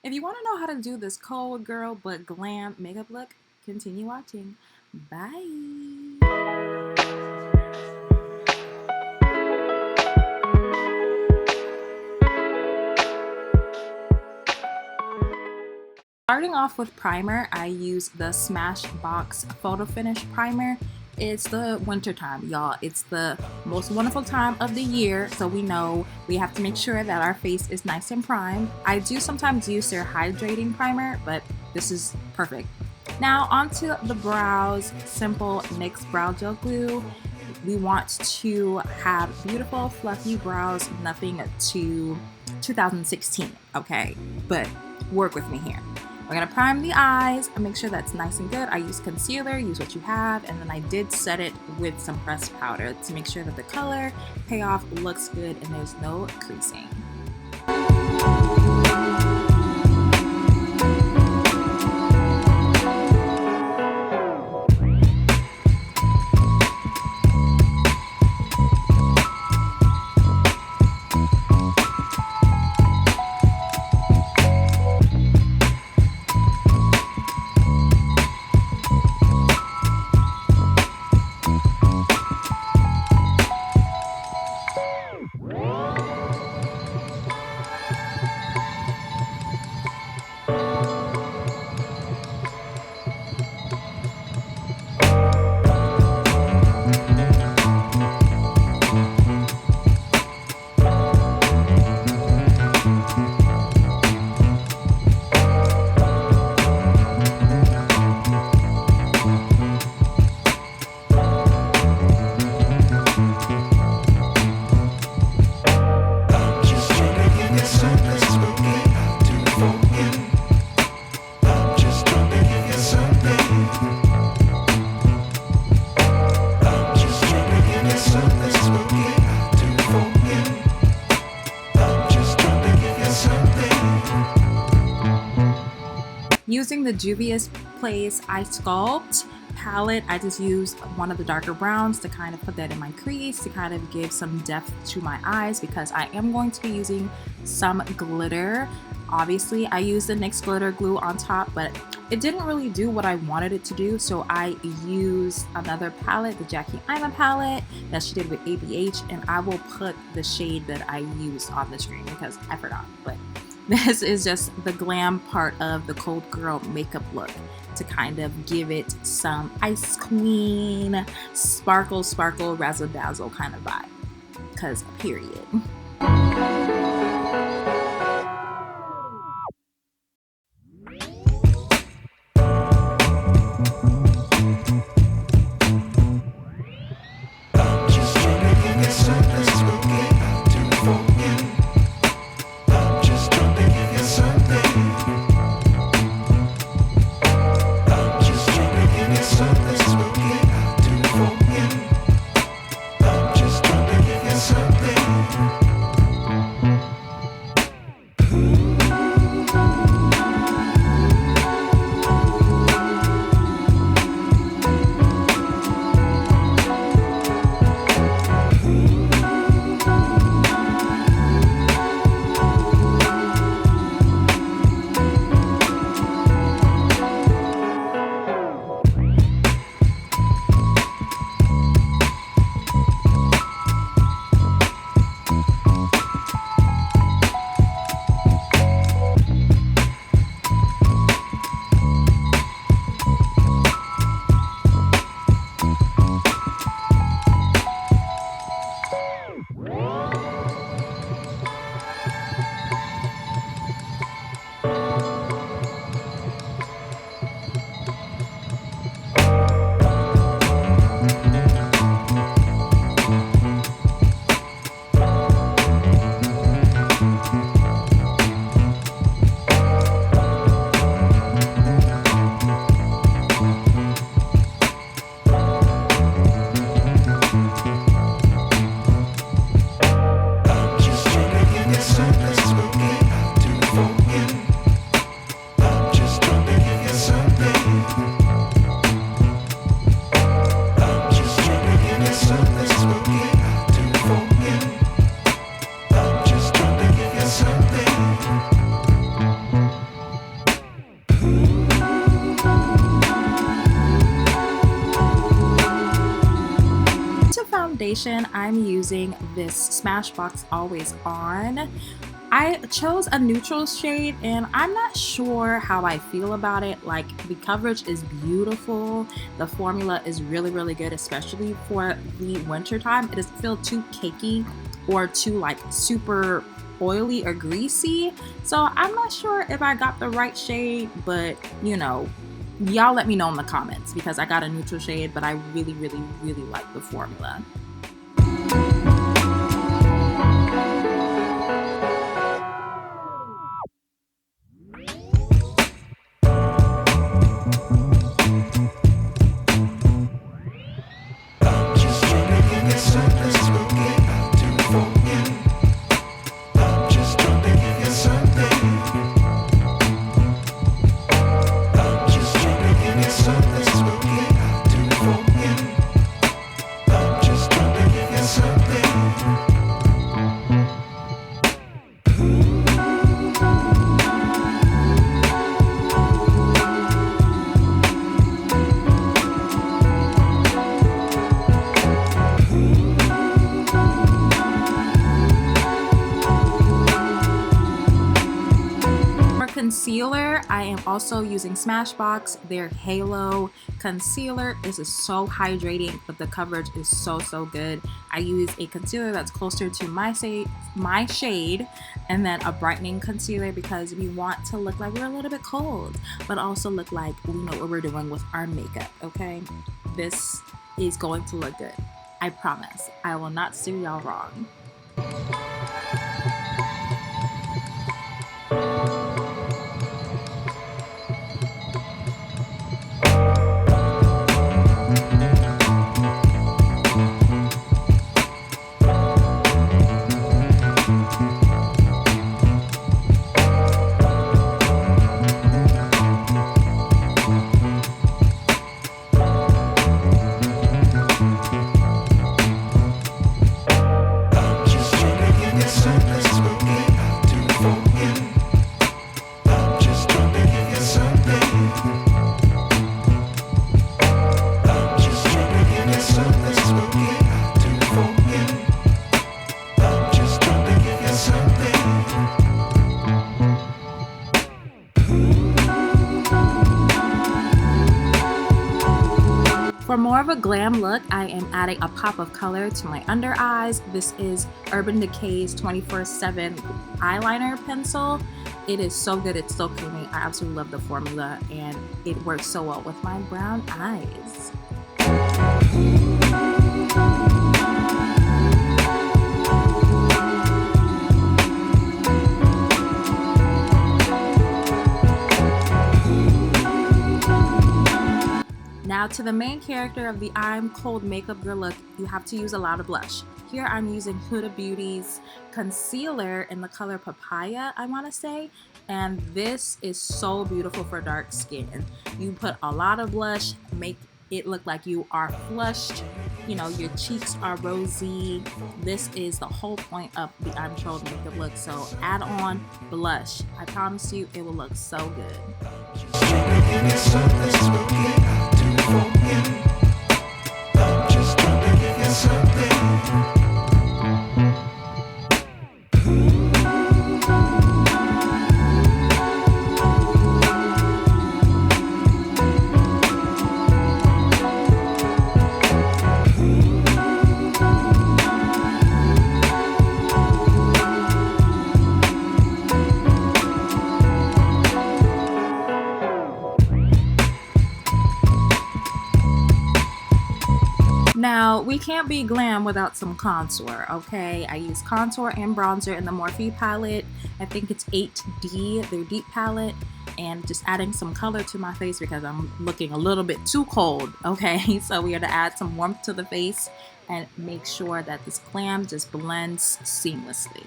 If you want to know how to do this cold girl but glam makeup look, continue watching. Bye. Starting off with primer, I use the Smashbox Photo Finish Primer. It's the winter time, y'all. It's the most wonderful time of the year, so we know we have to make sure that our face is nice and primed. I do sometimes use their hydrating primer, but this is perfect. Now onto the brows, simple NYX Brow Gel Glue. We want to have beautiful, fluffy brows, nothing to 2016, okay? But work with me here. We're gonna prime the eyes and make sure that's nice and good. I use concealer, use what you have, and then I did set it with some pressed powder to make sure that the color payoff looks good and there's no creasing. Using the Juvia's Place Eye Sculpt palette, I just used one of the darker browns to kind of put that in my crease to kind of give some depth to my eyes because I am going to be using some glitter. Obviously, I used the NYX glitter glue on top, but it didn't really do what I wanted it to do, so I used another palette, the Jackie Aina palette that she did with ABH, and I will put the shade that I used on the screen because I forgot, but this is just the glam part of the cold girl makeup look to kind of give it some ice queen, sparkle, razzle dazzle kind of vibe, because period. foundation, I'm using this Smashbox Always On. I chose a neutral shade and I'm not sure how I feel about it. Like, the coverage is beautiful. The formula is really, really good, especially for the winter time. It doesn't feel too cakey or too like super oily or greasy. So I'm not sure if I got the right shade, but you know, y'all let me know in the comments because I got a neutral shade, but I really, really, really like the formula. Concealer, I am also using Smashbox, their Halo concealer. This is so hydrating, but the coverage is so good. I use a concealer that's closer to my shade, and then a brightening concealer because we want to look like we're a little bit cold, but also look like we know what we're doing with our makeup, okay? This is going to look good. I promise. I will not steer y'all wrong. For more of a glam look, I am adding a pop of color to my under eyes. This is Urban Decay's 24/7 eyeliner pencil. It is so good, it's so creamy. I absolutely love the formula and it works so well with my brown eyes. Now to the main character of the I'm Cold Makeup Girl look, you have to use a lot of blush. Here I'm using Huda Beauty's concealer in the color Papaya, I want to say, and this is so beautiful for dark skin. You put a lot of blush, make it look like you are flushed, you know, your cheeks are rosy. This is the whole point of the I'm Cold Makeup look, so add on blush. I promise you it will look so good. Now, we can't be glam without some contour, okay? I use contour and bronzer in the Morphe palette. I think it's 8D, their deep palette, and just adding some color to my face because I'm looking a little bit too cold, okay? So we are to add some warmth to the face and make sure that this glam just blends seamlessly.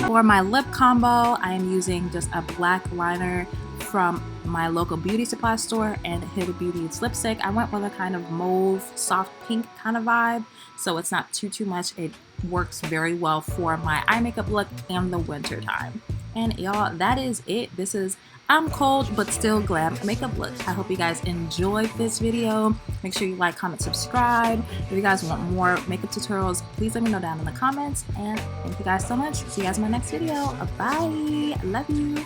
For my lip combo, I am using just a black liner from my local beauty supply store and Huda Beauty's lipstick. I went with a kind of mauve, soft pink kind of vibe, so it's not too much. It works very well for my eye makeup look in the winter time. And y'all, that is it. This is I'm cold but still glam makeup look. I hope you guys enjoyed this video. Make sure you like, comment, subscribe. If you guys want more makeup tutorials, please let me know down in the comments. And thank you guys so much. See you guys in my next video. Bye. Love you.